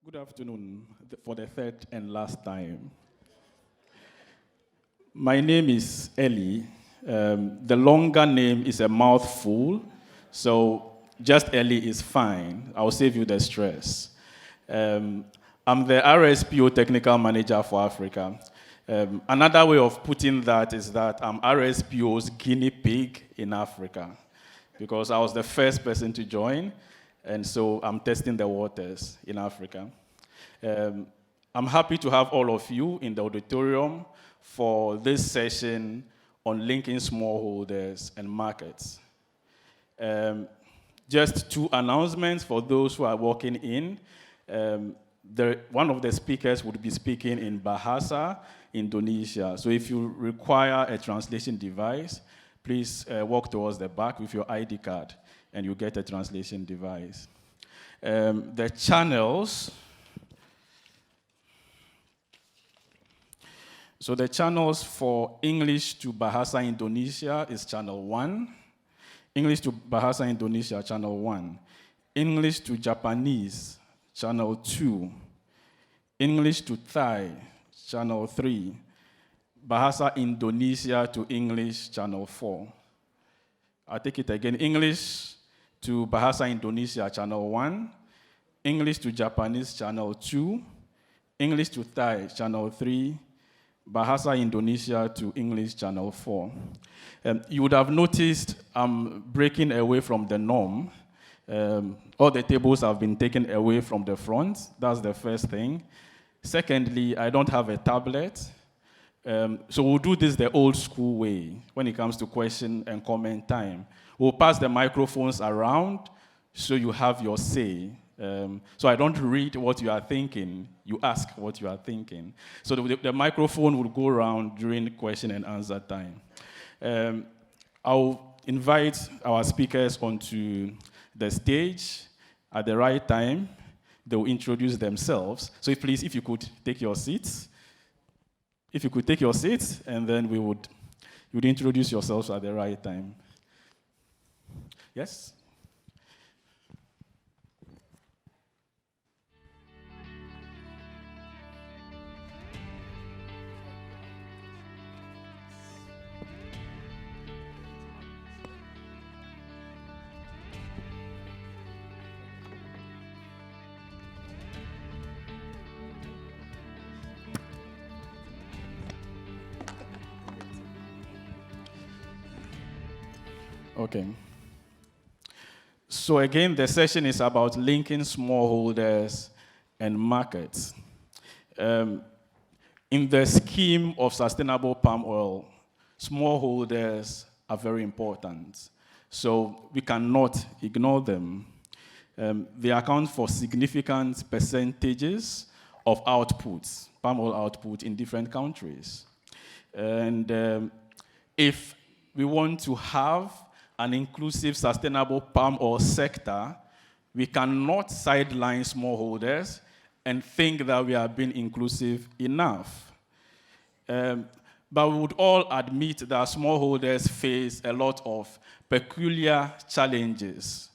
Good afternoon for the third and last time. My name is Eli. The longer name is a mouthful, so just Eli is fine. I'll save you the stress. I'm the RSPO Technical Manager for Africa. Another way of putting that is that I'm RSPO's guinea pig in Africa, because I was the first person to join, and so I'm testing the waters in Africa. I'm happy to have all of you in the auditorium for this session on linking smallholders and markets. Just two announcements for those who are walking in. One of the speakers would be speaking in Bahasa, Indonesia. So if you require a translation device, please walk towards the back with your ID card, and you get a translation device. The channels. So the channels for English to Bahasa Indonesia is channel 1. English to Bahasa Indonesia, channel 1. English to Japanese, channel 2. English to Thai, channel 3. Bahasa Indonesia to English, channel 4. I'll take it again. English to Bahasa Indonesia, channel 1. English to Japanese, channel 2. English to Thai, channel 3. Bahasa Indonesia to English, channel 4. You would have noticed I'm breaking away from the norm. All the tables have been taken away from the front. That's the first thing. Secondly, I don't have a tablet. So we'll do this the old school way when it comes to question and comment time. We'll pass the microphones around so you have your say. So I don't read what you are thinking, you ask what you are thinking. So the microphone will go around during question and answer time. I'll invite our speakers onto the stage at the right time. They will introduce themselves. So please, if you could take your seats. If you could take your seats, and then you would introduce yourselves at the right time. Yes? Okay. So again, the session is about linking smallholders and markets. In the scheme of sustainable palm oil, smallholders are very important. So we cannot ignore them. They account for significant percentages of outputs, palm oil output in different countries. And if we want to have an inclusive, sustainable palm oil sector, we cannot sideline smallholders and think that we are being inclusive enough. But we would all admit that smallholders face a lot of peculiar challenges,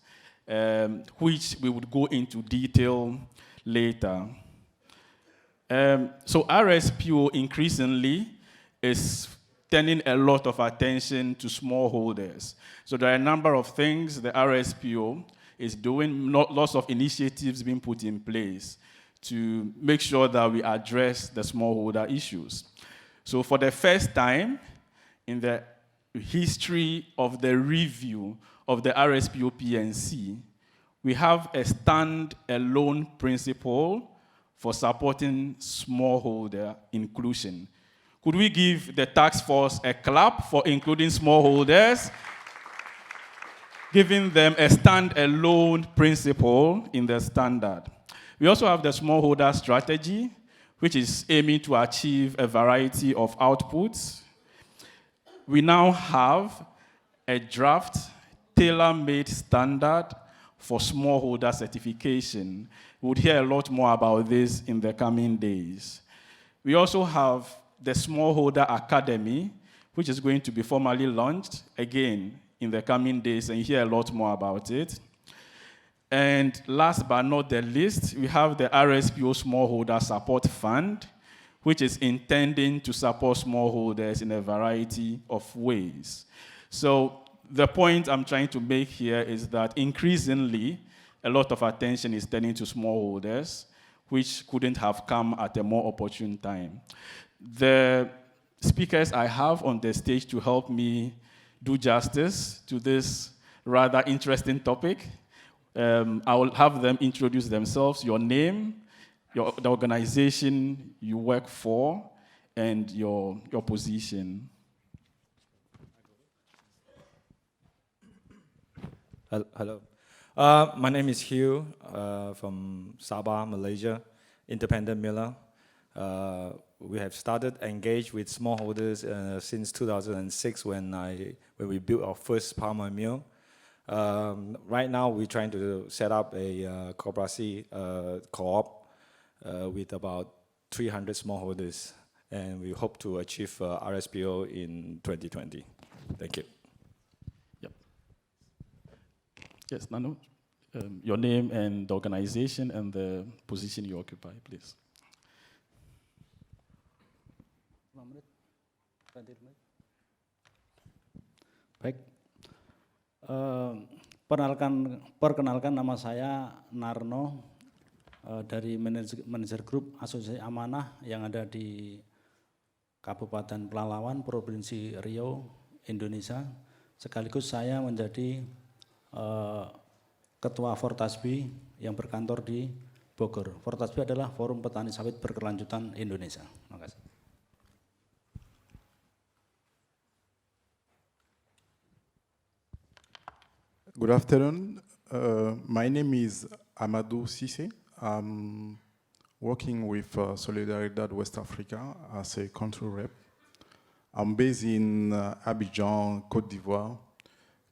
which we would go into detail later. So RSPO increasingly is turning a lot of attention to smallholders. So there are a number of things the RSPO is doing, lots of initiatives being put in place to make sure that we address the smallholder issues. So for the first time in the history of the review of the RSPO PNC, we have a stand-alone principle for supporting smallholder inclusion. Could we give the task force a clap for including smallholders, giving them a stand-alone principle in the standard? We also have the smallholder strategy, which is aiming to achieve a variety of outputs. We now have a draft tailor-made standard for smallholder certification. We would hear a lot more about this in the coming days. We also have the Smallholder Academy, which is going to be formally launched, again, in the coming days, and you hear a lot more about it. And last but not the least, we have the RSPO Smallholder Support Fund, which is intending to support smallholders in a variety of ways. So the point I'm trying to make here is that increasingly, a lot of attention is turning to smallholders, which couldn't have come at a more opportune time. The speakers I have on the stage to help me do justice to this rather interesting topic. I will have them introduce themselves, your name, the organization you work for, and your position. Hello. My name is Hugh from Sabah, Malaysia, independent miller. We have started engage with smallholders since 2006 when we built our first palm oil mill. Right now, we're trying to set up a cooperative co-op with about 300 smallholders, and we hope to achieve RSPO in 2020. Thank you. Yep. Yes, Nano, your name and the organization and the position you occupy, please. Baik, perkenalkan nama saya Narno dari manajer grup Asosiasi Amanah yang ada di Kabupaten Pelalawan, Provinsi Riau, Indonesia. Sekaligus saya menjadi Ketua Fortasbi yang berkantor di Bogor. Fortasbi adalah Forum Petani Sawit Berkelanjutan Indonesia. Terima kasih. Good afternoon. My name is Amadou Cissé. I'm working with Solidaridad West Africa as a country rep. I'm based in Abidjan, Côte d'Ivoire.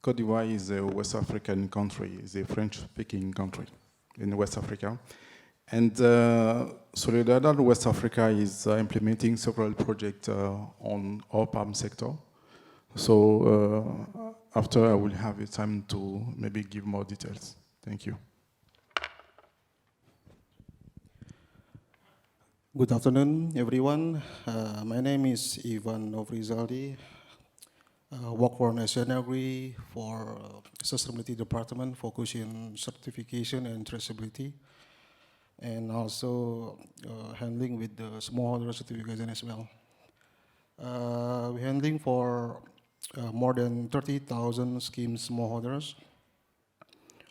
Côte d'Ivoire is a West African country, it's a French-speaking country in West Africa. And Solidaridad West Africa is implementing several projects on our palm sector. So after I will have a time to maybe give more details. Thank you. Good afternoon, everyone. My name is Ivan Novrizaldi. Work for National Agri for Sustainability Department, focusing on certification and traceability, and also handling with the smallholder certification as well. We're handling for more than 30,000 scheme smallholders,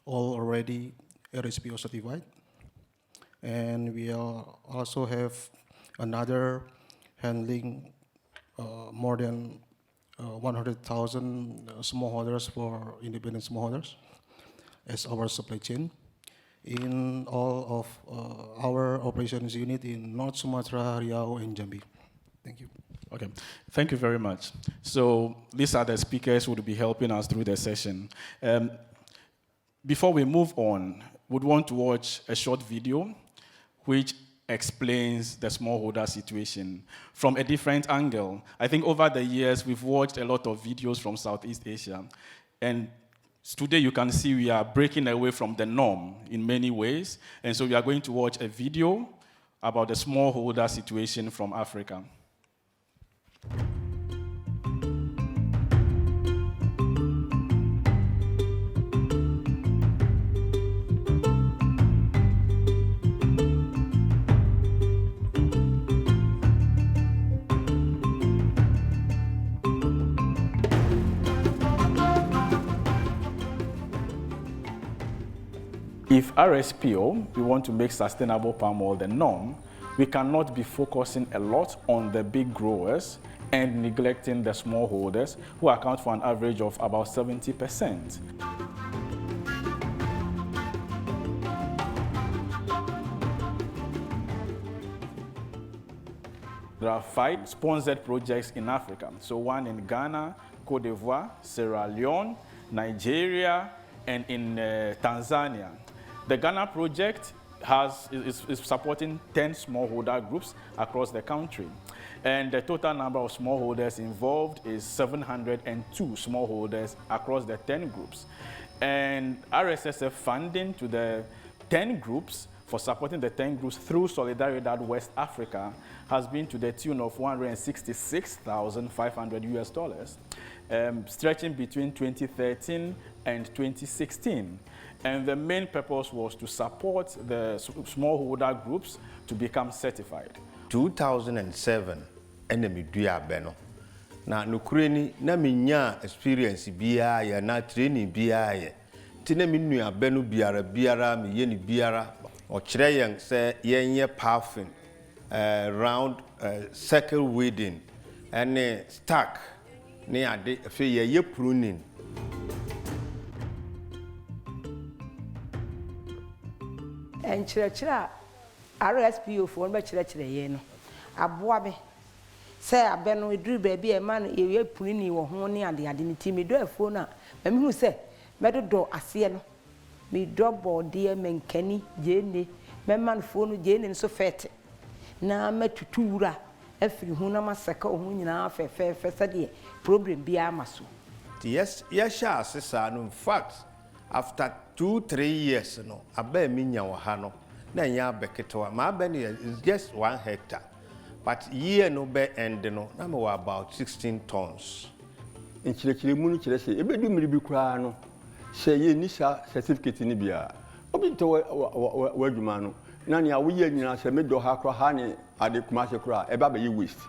all already RSPO certified. And we also have another handling more than 100,000 smallholders for independent smallholders as our supply chain in all of our operations unit in North Sumatra, Riau, and Jambi. Thank you. Okay, thank you very much. So these are the speakers who will be helping us through the session. Before we move on, we'd want to watch a short video which explains the smallholder situation from a different angle. I think over the years, we've watched a lot of videos from Southeast Asia. And today you can see we are breaking away from the norm in many ways. And so we are going to watch a video about the smallholder situation from Africa. If RSPO, we want to make sustainable palm oil the norm, we cannot be focusing a lot on the big growers and neglecting the smallholders, who account for an average of about 70%. There are 5 sponsored projects in Africa. So one in Ghana, Cote d'Ivoire, Sierra Leone, Nigeria, and in Tanzania. The Ghana project is supporting 10 smallholder groups across the country. And the total number of smallholders involved is 702 smallholders across the 10 groups. And RSSF funding to the 10 groups for supporting the 10 groups through Solidaridad West Africa has been to the tune of $166,500, stretching between 2013 and 2016. And the main purpose was to support the smallholder groups to become certified. 2007, enemy duya beno. Na nukureni na minya experience biya ya na training biya ya. Tina minu ya beno biara mi yeni biara. O chire yang se yenye parfum, round circle weeding, and stack. Ne ade fe ye pruning. And chira RSPO for me chira yeno. Aboabe say abeno edru baby e man ye pruning wo ho ne ade ade nti me do afo na me hu say me do ase no me do body menkani jene me man fo no jene so fete na matutura afiri hu na masaka ho nyina fe sade problem bia maso. Yes, sha sisa no. In fact, after 2-3 years no abe mi nya wo ha no na nya beketo ma abe no is just 1 hectare, but year no be end no na me about 16 tons. In chile mu no chile se ebe du miri bi kura no se ye ni sa certificate ni bia obi to wa adwuma no na ne awo ye nyina se me do ha kura ha ne ade kuma se kura e ba be yi waste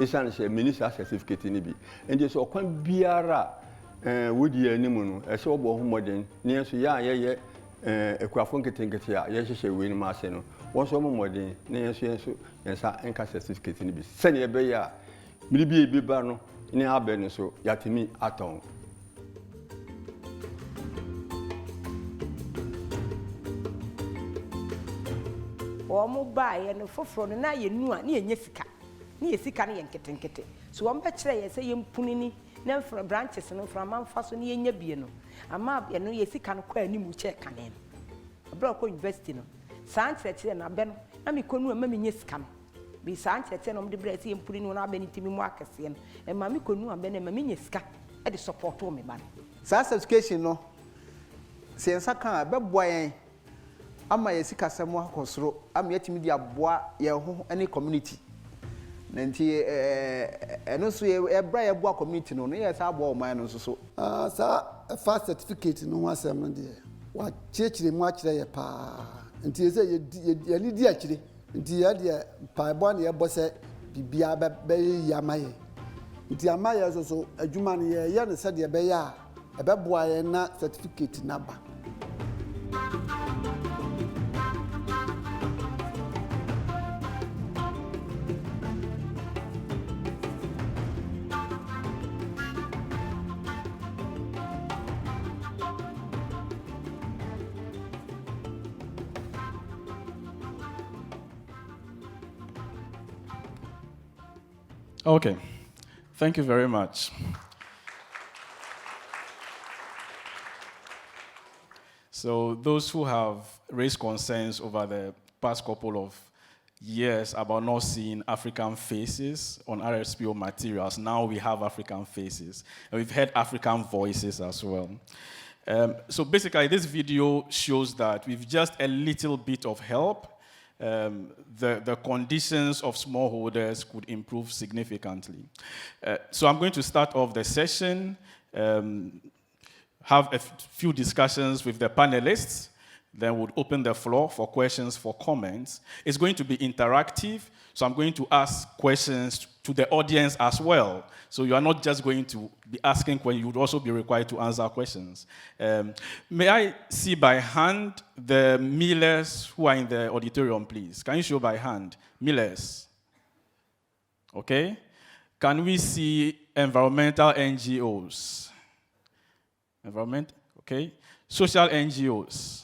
isan se minister certificate ni bi ende so okwan biara wodi animu no e se obo ho modern ne so ya ye ekurafo nketenkete ya ye hyehyɛ we ni ma se no wo so mo modern ne so yensa enka certificate ni bi se ne be ya miri bi ba no ne abe no so yatimi aton. Omo bae no foforo no na ye nu a na ye sika na ye sika na ye nketenkete so won be kire ye se ye mpunini na fra branches no fra manfa so na ye nya bie no ama ye no ye sika no kwa ani mu che kane no abra ko university no san kire na be no na me konu ama me nya sika no bi san kire no de bra se ye mpunini no abe ni timi mu akese no e ma me konu abe na ma me nya sika e de support o me ba sa certification no se ensa kan be boyen ama yesika semo akosoro ama yetimi di aboa ye ho any community nanti eno so ye bra ye boa community no ye sa aboa o man no so sa first certificate no wasem no de wa chechire mu akire ye pa nti ye se ye ni di akire nti ye de pa bo na ye bo se bibia be yamaye nti amaye so adwuma no ye ne se de be ya e be boa ye na certificate na ba. Okay, thank you very much. So those who have raised concerns over the past couple of years about not seeing African faces on RSPO materials, now we have African faces. And we've heard African voices as well. So basically, this video shows that with just a little bit of help, the conditions of smallholders could improve significantly. So I'm going to start off the session, have a few discussions with the panelists, then we'll open the floor for questions, for comments. It's going to be interactive, so I'm going to ask questions to the audience as well. So you are not just going to be asking questions, you would also be required to answer questions. May I see by hand the millers who are in the auditorium, please? Can you show by hand? Millers. Okay. Can we see environmental NGOs? Environment, okay. Social NGOs.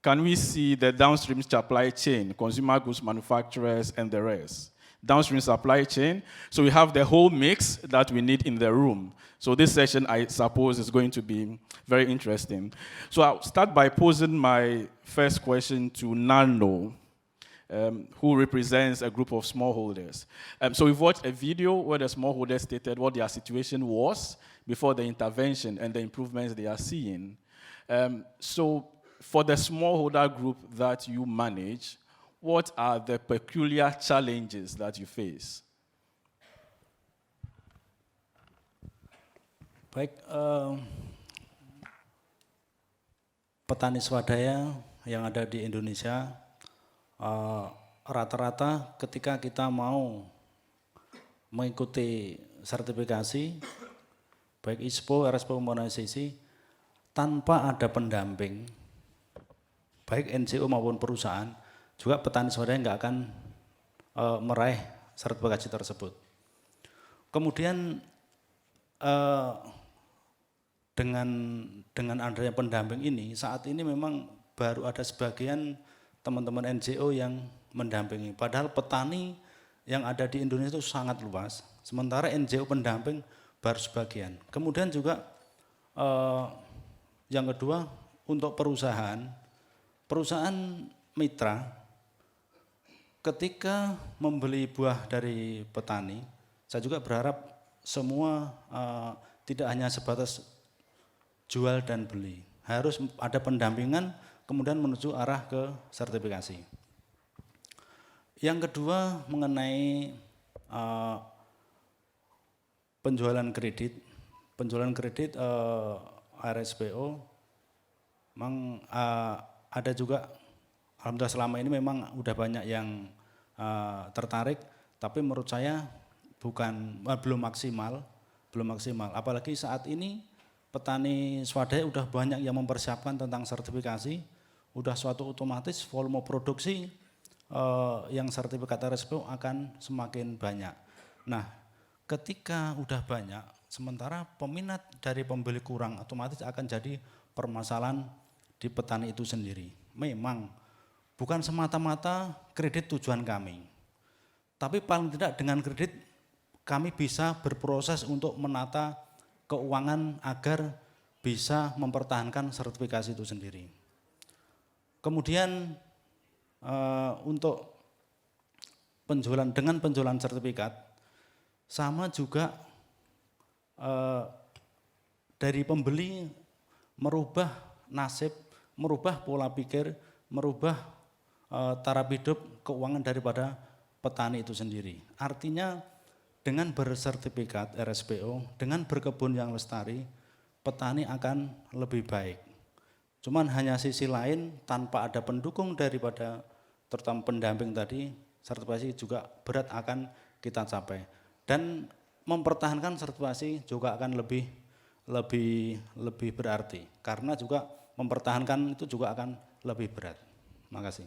Can we see the downstream supply chain, consumer goods manufacturers and the rest? Downstream supply chain. So we have the whole mix that we need in the room. So this session, I suppose, is going to be very interesting. So I'll start by posing my first question to Nano, who represents a group of smallholders. So we've watched a video where the smallholders stated what their situation was before the intervention and the improvements they are seeing. So for the smallholder group that you manage, what are the peculiar challenges that you face? Baik, petani swadaya yang ada di Indonesia, rata-rata ketika kita mau mengikuti sertifikasi, baik ISPO, RSPO maupun ICC, tanpa ada pendamping, baik NGO maupun perusahaan, juga petani swadaya nggak akan meraih sertifikasi tersebut. Kemudian dengan adanya pendamping ini, saat ini memang baru ada sebagian teman-teman NGO yang mendampingi. Padahal petani yang ada di Indonesia itu sangat luas, sementara NGO pendamping baru sebagian. Kemudian juga yang kedua, untuk perusahaan mitra, ketika membeli buah dari petani, saya juga berharap semua tidak hanya sebatas jual dan beli, harus ada pendampingan kemudian menuju arah ke sertifikasi. Yang kedua mengenai penjualan kredit RSPO, memang ada juga, alhamdulillah selama ini memang udah banyak yang tertarik, tapi menurut saya belum maksimal, apalagi saat ini petani swadaya udah banyak yang mempersiapkan tentang sertifikasi, udah suatu otomatis volume produksi yang sertifikat RSPO akan semakin banyak. Nah, ketika udah banyak, sementara peminat dari pembeli kurang, otomatis akan jadi permasalahan di petani itu sendiri. Memang bukan semata-mata kredit tujuan kami, tapi paling tidak dengan kredit kami bisa berproses untuk menata keuangan agar bisa mempertahankan sertifikasi itu sendiri. Kemudian untuk dengan penjualan sertifikat, sama juga dari pembeli merubah nasib, merubah pola pikir, merubah taraf hidup keuangan daripada petani itu sendiri. Artinya dengan bersertifikat RSPO, dengan berkebun yang lestari, petani akan lebih baik. Cuman hanya sisi lain, tanpa ada pendukung daripada terutama pendamping tadi, sertifikasi juga berat akan kita capai. Dan mempertahankan sertifikasi juga akan lebih berarti, karena juga mempertahankan itu juga akan lebih berat. Terima kasih.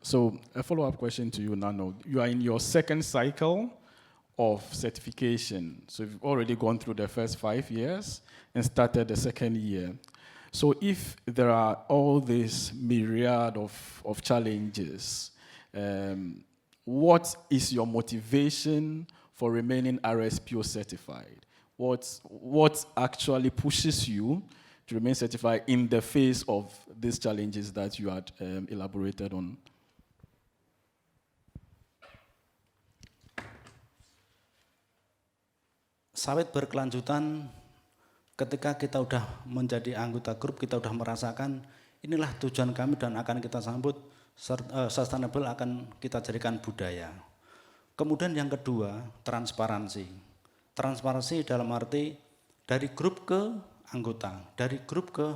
So a follow-up question to you, Nano. You are in your second cycle of certification. So you've already gone through the first 5 years and started the second year. So if there are all this myriad of challenges, what is your motivation for remaining RSPO certified? What actually pushes you to remain certified in the face of these challenges that you had elaborated on? Sawit berkelanjutan, ketika kita udah menjadi anggota grup, kita udah merasakan inilah tujuan kami dan akan kita sambut, sustainable akan kita jadikan budaya. Kemudian yang kedua, transparansi. Transparansi dalam arti dari grup ke anggota, dari grup ke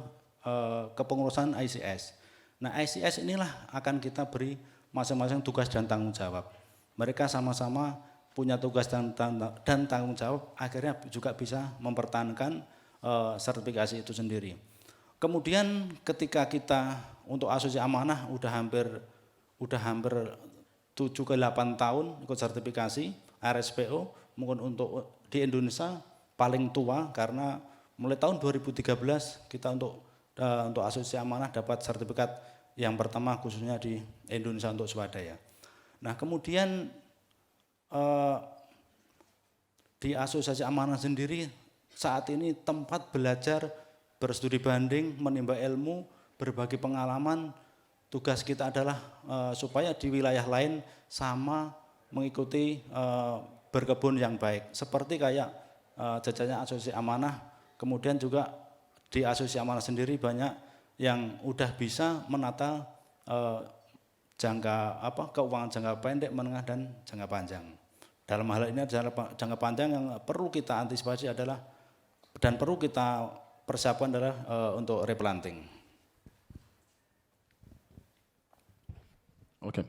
kepengurusan ICS. Nah, ICS inilah akan kita beri masing-masing tugas dan tanggung jawab. Mereka sama-sama punya tugas dan tanggung jawab, akhirnya juga bisa mempertahankan sertifikasi itu sendiri. Kemudian ketika kita untuk asosiasi amanah udah hampir 7 ke 8 tahun ikut sertifikasi RSPO, mungkin untuk di Indonesia paling tua karena mulai tahun 2013 kita untuk asosiasi amanah dapat sertifikat yang pertama khususnya di Indonesia untuk swadaya. Nah, kemudian di asosiasi amanah sendiri saat ini tempat belajar, berstudi banding, menimba ilmu, berbagi pengalaman. Tugas kita adalah supaya di wilayah lain sama mengikuti berkebun yang baik. Seperti kayak jajannya Asosiasi Amanah, kemudian juga di Asosiasi Amanah sendiri banyak yang udah bisa menata keuangan jangka pendek, menengah, dan jangka panjang. Dalam hal ini jangka panjang yang perlu kita antisipasi adalah dan perlu kita persiapkan adalah untuk replanting. Okay.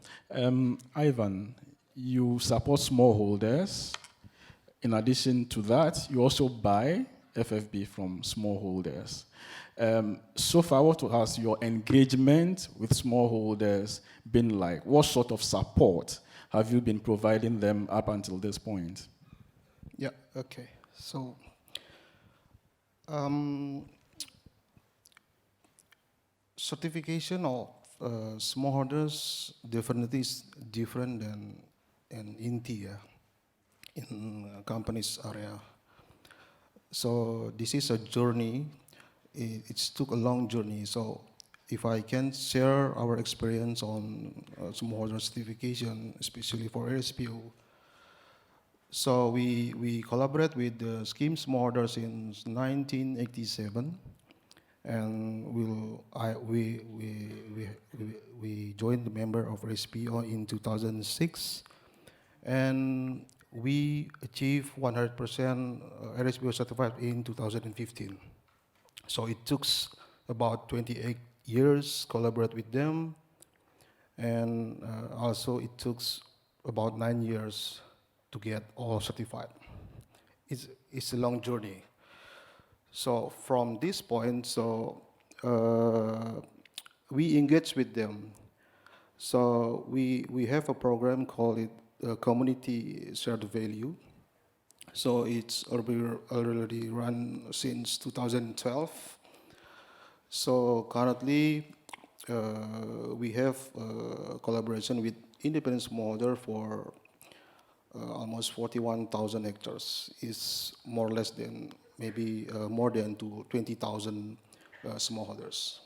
Ivan, you support smallholders. In addition to that, you also buy FFB from smallholders. So far, what has your engagement with smallholders been like? What sort of support have you been providing them up until this point? Yeah, okay. So, certification of smallholders definitely is different than in India, in companies area. So this is a journey. It took a long journey. So if I can share our experience on smallholder certification, especially for RSPO. So we collaborate with the scheme smallholders in 1987, and we joined the member of RSPO in 2006, and we achieved 100% RSPO certified in 2015. So it took about 28 years collaborate with them, and also it took about 9 years to get all certified. It's a long journey. So from this point, we engage with them. So we have a program called Community Shared Value. So it's already run since 2012. So currently, we have collaboration with independent smallholder for almost 41,000 hectares. Is more or less than maybe more than 20,000 smallholders.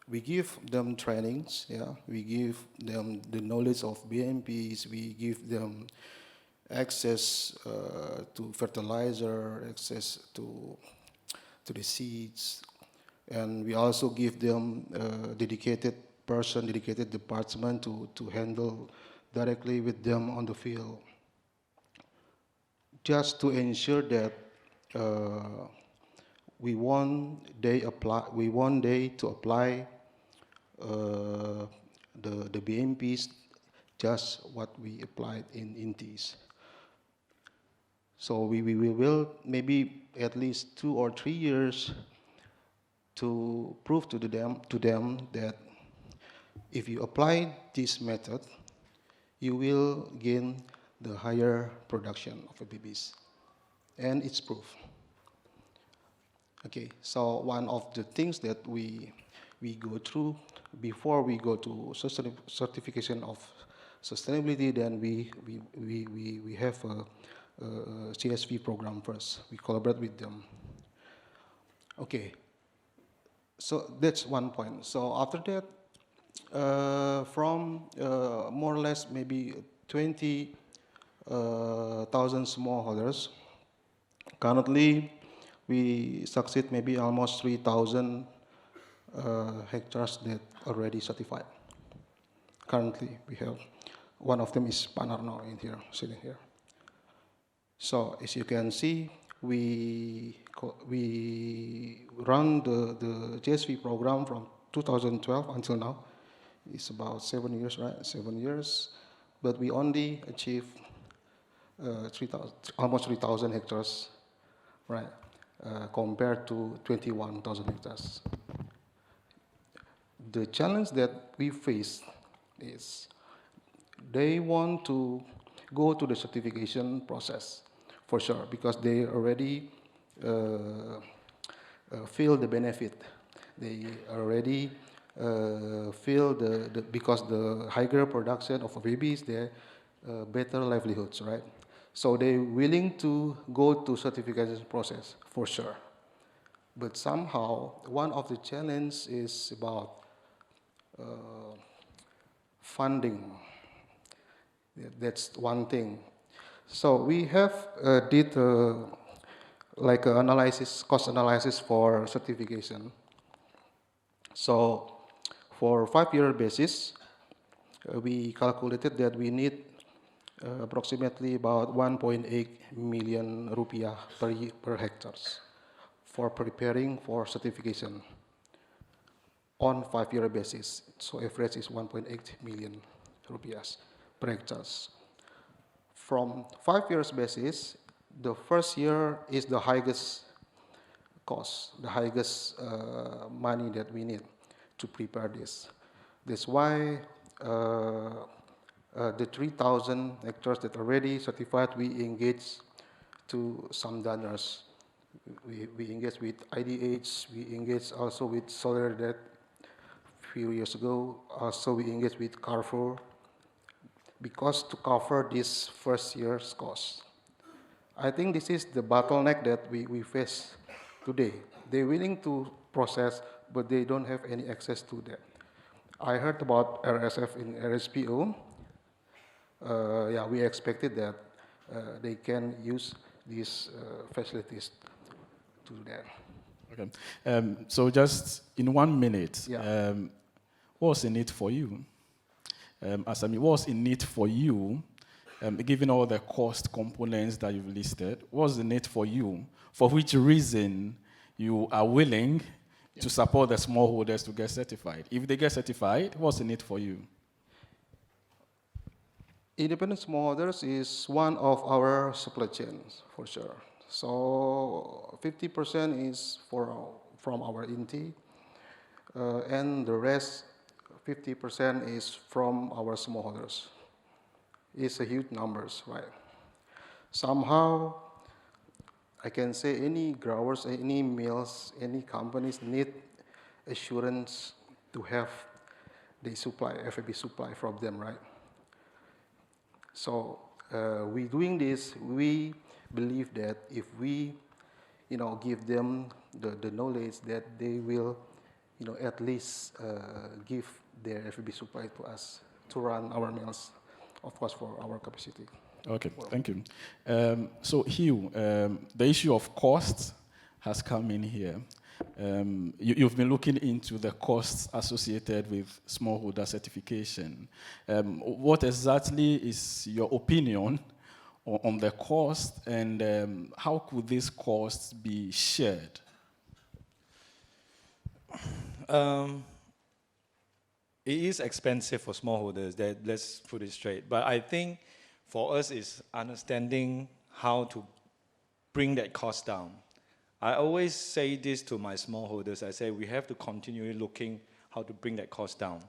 We give them trainings, yeah. We give them the knowledge of BMPs. We give them access to fertilizer, access to the seeds, and we also give them dedicated department to handle directly with them on the field, just to ensure that we want they to apply the BMPs just what we applied in INTIS. So we will maybe at least 2 or 3 years to prove to them that if you apply this method, you will gain the higher production of babies, and it's proof. Okay, so one of the things that we go through before we go to certification of sustainability, then we have a CSV program first. We collaborate with them. Okay, so that's one point. So after that, from more or less maybe 20,000 smallholders, currently we succeed maybe almost 3,000 hectares that already certified. Currently, we have one of them is Panarno in here, sitting here. So as you can see, we run the JSV program from 2012 until now. It's about 7 years, right? 7 years, but we only achieve almost 3,000 hectares, right? Compared to 21,000 hectares. The challenge that we face is they want to go to the certification process for sure, because they already feel the benefit. They already feel because the higher production of babies, they better livelihoods, right? So they're willing to go to certification process for sure. But somehow, one of the challenges is about funding. That's one thing. So we have did like a analysis, cost analysis for certification. So for 5-year basis, we calculated that we need approximately about 1.8 million rupiah per hectares for preparing for certification on 5-year basis. So average is 1.8 million rupiahs per hectares. From 5 years basis, the first year is the highest cost, the highest money that we need to prepare this. That's why the 3,000 hectares that are already certified, we engage to some donors. We engage with IDH, we engage also with Solidaridad a few years ago. Also we engage with Carrefour, because to cover this first year's cost. I think this is the bottleneck that we face today. They're willing to process, but they don't have any access to that. I heard about RSF in RSPO. Yeah, we expected that they can use these facilities to do that. Okay. So just in 1 minute, Yeah. what's in it for you? Asami, what's in it for you, given all the cost components that you've listed? What's in it for you? For which reason you are willing to support the smallholders to get certified? If they get certified, what's in it for you? Independent smallholders is one of our supply chains, for sure. So 50% is from our INTI, and the rest, 50% is from our smallholders. It's a huge numbers, right? Somehow, I can say any growers, any mills, any companies need assurance to have the supply, FAB supply from them, right? So we doing this, we believe that if we, give them the knowledge that they will, at least give their FAB supply to us to run our mills, of course, for our capacity. Okay, thank you. So Hugh, the issue of cost has come in here. You've been looking into the costs associated with smallholder certification. What exactly is your opinion on the cost, and how could these costs be shared? It is expensive for smallholders, let's put it straight. But I think for us is understanding how to bring that cost down. I always say this to my smallholders. I say we have to continue looking how to bring that cost down.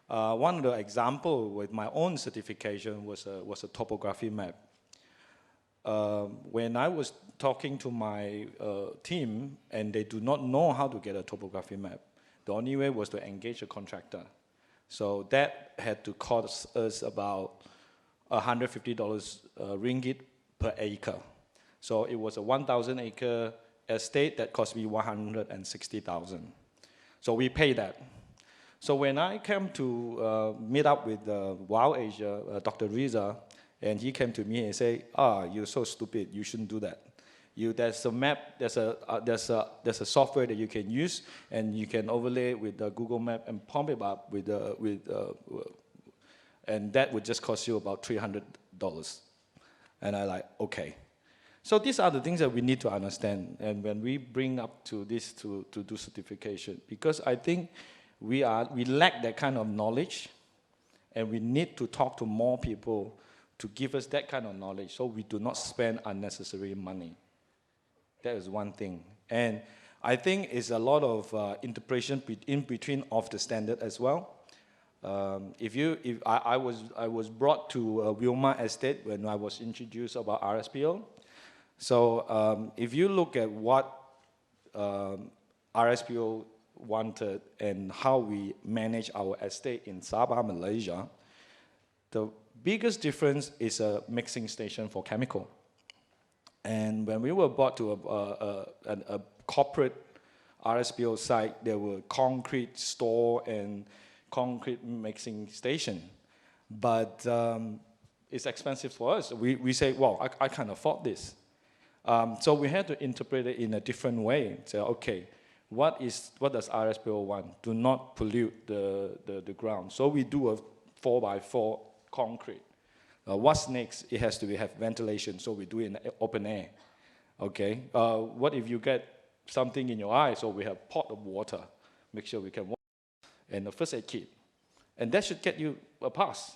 One of the examples with my own certification was a topography map. When I was talking to my team and they do not know how to get a topography map, the only way was to engage a contractor. So that had to cost us about $150 ringgit per acre. So it was a 1,000 acre estate that cost me 160,000. So we paid that. So when I came to meet up with Wild Asia, Dr. Riza, and he came to me and said, you're so stupid, you shouldn't do that. There's a map, there's a software that you can use, and you can overlay it with the Google Map and pump it up and that would just cost you about $300. And I like, okay. So these are the things that we need to understand, and when we bring up to this to do certification, because I think we lack that kind of knowledge, and we need to talk to more people to give us that kind of knowledge so we do not spend unnecessary money. That is one thing. And I think it's a lot of interpretation in between of the standard as well. I was brought to Wilma Estate when I was introduced about RSPO. So if you look at what RSPO wanted and how we manage our estate in Sabah, Malaysia, the biggest difference is a mixing station for chemical. And when we were brought to a corporate RSPO site, there were concrete store and concrete mixing station. But it's expensive for us. We say, well, I can't afford this. So we had to interpret it in a different way. Say, okay, what does RSPO want? Do not pollute the ground. So we do a 4x4 concrete. What's next? It has to have ventilation, so we do it in open air. Okay. What if you get something in your eye? So we have pot of water. Make sure we can wash. And a first aid kit. And that should get you a pass.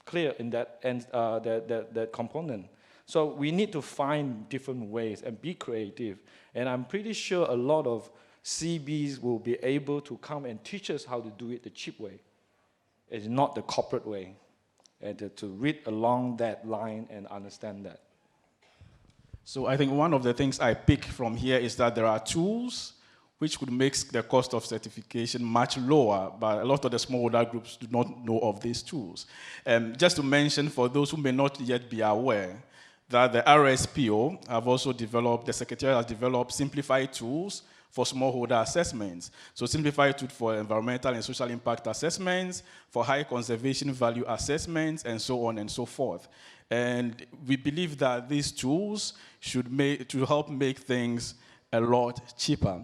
Clear in that that component. So we need to find different ways and be creative. And I'm pretty sure a lot of CBs will be able to come and teach us how to do it the cheap way. It's not the corporate way. And to read along that line and understand that. So I think one of the things I pick from here is that there are tools which could make the cost of certification much lower, but a lot of the smallholder groups do not know of these tools. Just to mention, for those who may not yet be aware, that the RSPO have also developed, the Secretariat has developed simplified tools for smallholder assessments. So simplified tools for environmental and social impact assessments, for high conservation value assessments, and so on and so forth. And we believe that these tools should help make things a lot cheaper.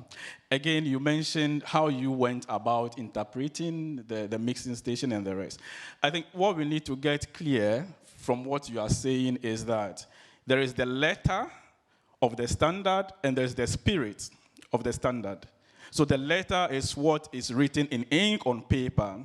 Again, you mentioned how you went about interpreting the mixing station and the rest. I think what we need to get clear from what you are saying is that there is the letter of the standard and there's the spirit of the standard. So the letter is what is written in ink on paper,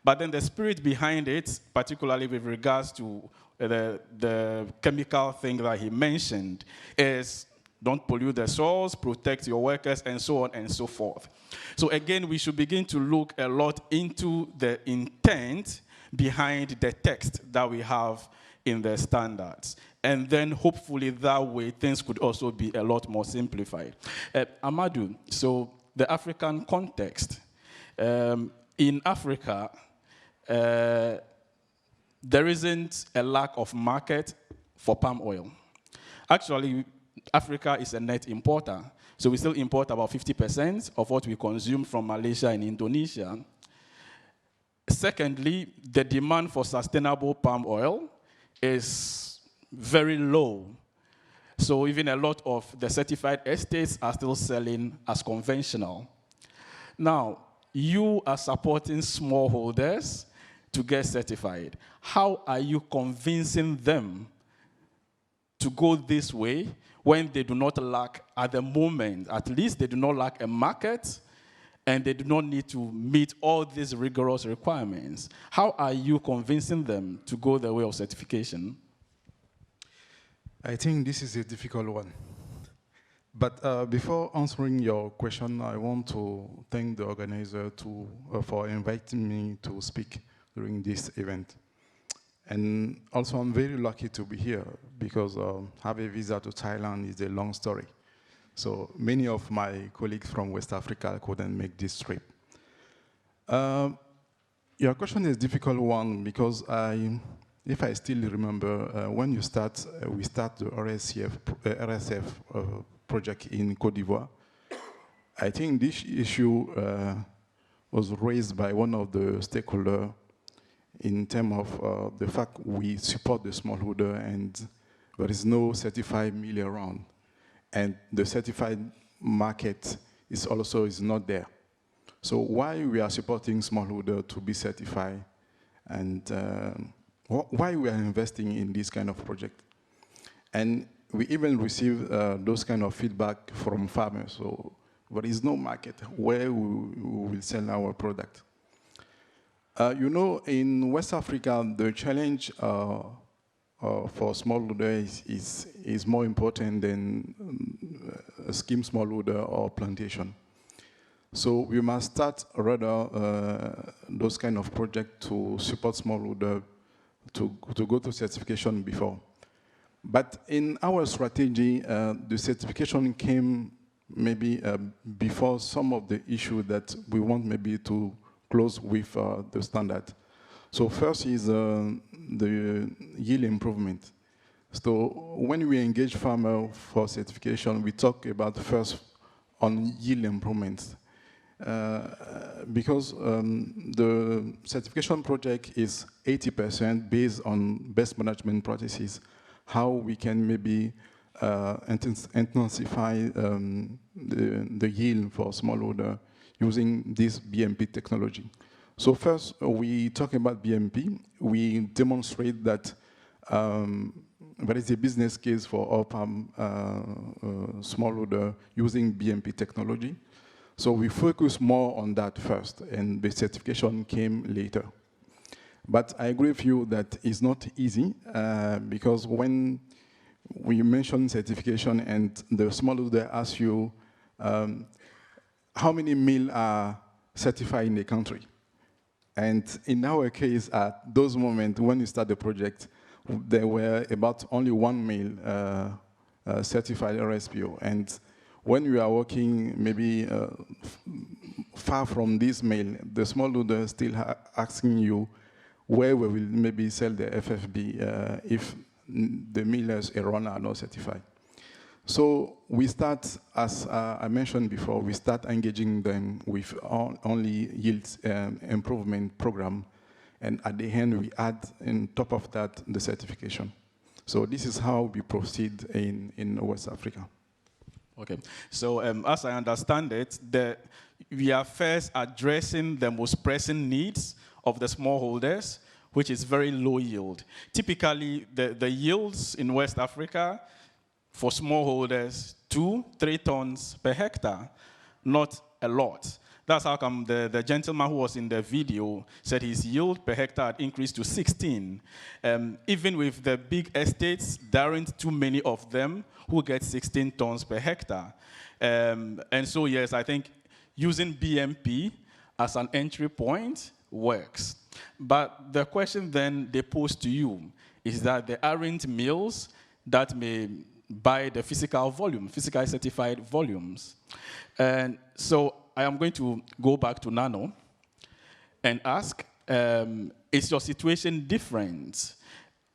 but then the spirit behind it, particularly with regards to the chemical thing that he mentioned, is don't pollute the soils, protect your workers, and so on and so forth. So again, we should begin to look a lot into the intent behind the text that we have in the standards. And then hopefully that way things could also be a lot more simplified. Amadou, so the African context. In Africa, there isn't a lack of market for palm oil. Actually, Africa is a net importer. So we still import about 50% of what we consume from Malaysia and Indonesia. Secondly, the demand for sustainable palm oil is very low. So even a lot of the certified estates are still selling as conventional. Now, you are supporting smallholders to get certified. How are you convincing them to go this way when they do not lack, at the moment, at least they do not lack a market and they do not need to meet all these rigorous requirements? How are you convincing them to go the way of certification? I think this is a difficult one. But before answering your question, I want to thank the organizer for inviting me to speak during this event. And also, I'm very lucky to be here because have a visa to Thailand is a long story. So many of my colleagues from West Africa couldn't make this trip. Your question is a difficult one because if I still remember, when we start the RSF project in Côte d'Ivoire, I think this issue was raised by one of the stakeholders in terms of the fact we support the smallholder and there is no certified mill around. And the certified market is not there. So why we are supporting smallholder to be certified and why we are investing in this kind of project? And we even receive those kind of feedback from farmers. So there is no market where we will sell our product. You know, in West Africa, the challenge for smallholder is more important than a scheme smallholder or plantation. So we must start rather those kind of projects to support smallholder to go to certification before. But in our strategy, the certification came maybe before some of the issues that we want maybe to close with the standard. So first is the yield improvement. So when we engage farmer for certification, we talk about first on yield improvements. because the certification project is 80% based on best management practices, how we can maybe intensify the yield for smallholder using this BMP technology. So first, we talk about BMP. We demonstrate that there is a business case for our palm smallholder using BMP technology. So we focus more on that first, and the certification came later. But I agree with you that it's not easy, because when we mention certification and the smallholder asks you how many mills are certified in the country. And in our case, at those moments when we start the project, there were about only 1 mill certified RSPO. And when we are working maybe far from this mill, the smallholder still asking you where we will maybe sell the FFB if the millers around are not certified. So we start, as I mentioned before, we start engaging them with only yield improvement program. And at the end, we add, on top of that, the certification. So this is how we proceed in West Africa. Okay, so as I understand it, we are first addressing the most pressing needs of the smallholders, which is very low yield. Typically, the yields in West Africa for smallholders, 2-3 tons per hectare, not a lot. That's how come the gentleman who was in the video said his yield per hectare had increased to 16. Even with the big estates, there aren't too many of them who get 16 tons per hectare. And so, yes, I think using BMP as an entry point works. But the question then they pose to you is that there aren't mills that may buy the physical volume, physically certified volumes. And so I am going to go back to Nano and ask, is your situation different?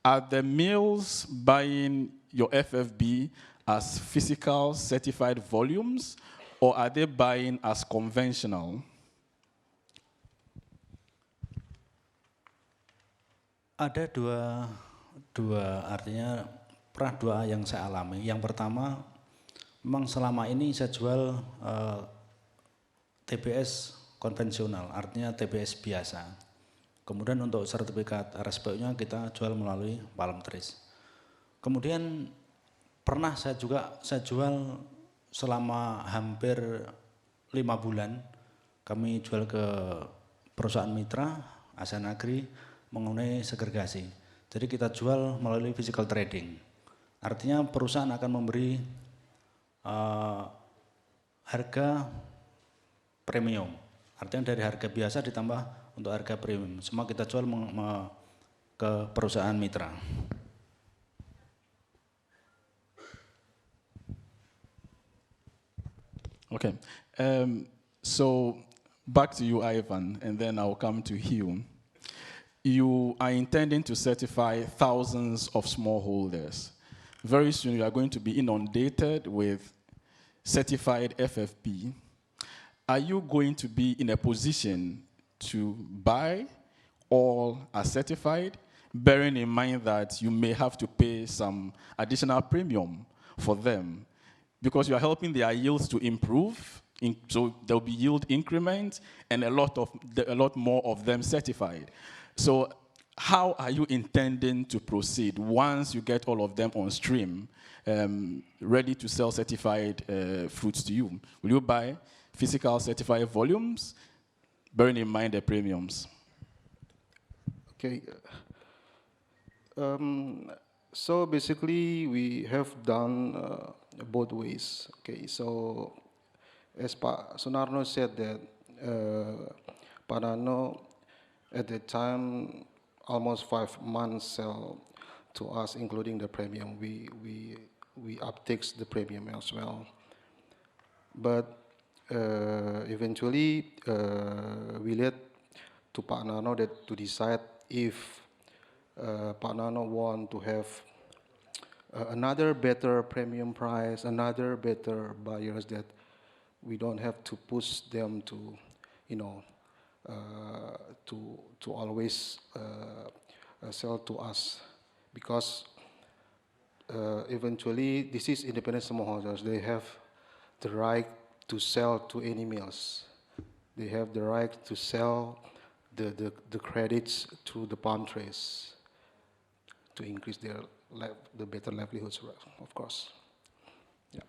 Are the mills buying your FFB as physical certified volumes, or are they buying as conventional? Ada dua artinya pernah dua yang saya alami. Yang pertama, memang selama ini saya jual TBS konvensional, artinya TBS biasa. Kemudian untuk sertifikat RSPO-nya kita jual melalui Palm Trees. Kemudian pernah saya jual selama hampir 5 bulan. Kami jual ke perusahaan mitra, Asian Agri, mengenai segregasi. Jadi kita jual melalui physical trading. Artinya perusahaan akan memberi harga premium. Artinya dari harga biasa ditambah untuk harga premium. Semua kita jual ke perusahaan mitra. Okay. So back to you, Ivan, and then I'll come to Hugh. You are intending to certify thousands of smallholders. Very soon you are going to be inundated with certified FFP. Are you going to be in a position to buy all as certified, bearing in mind that you may have to pay some additional premium for them? Because you are helping their yields to improve, so there will be yield increments and a lot more of them certified. So how are you intending to proceed once you get all of them on stream, ready to sell certified fruits to you? Will you buy physical certified volumes, bearing in mind the premiums? Okay. So basically, we have done both ways. Okay. So as Pak Sunarno said that Pak Nano at the time almost 5 months sell to us, including the premium. We uptakes the premium as well. But eventually we let to Pak Nano that to decide if Pak Nano want to have another better premium price, another better buyers that we don't have to push them to, to always sell to us, because eventually this is independent smallholders. They have the right to sell to any mills. They have the right to sell the credits to the palm trees to increase their the better livelihoods, of course. Yeah.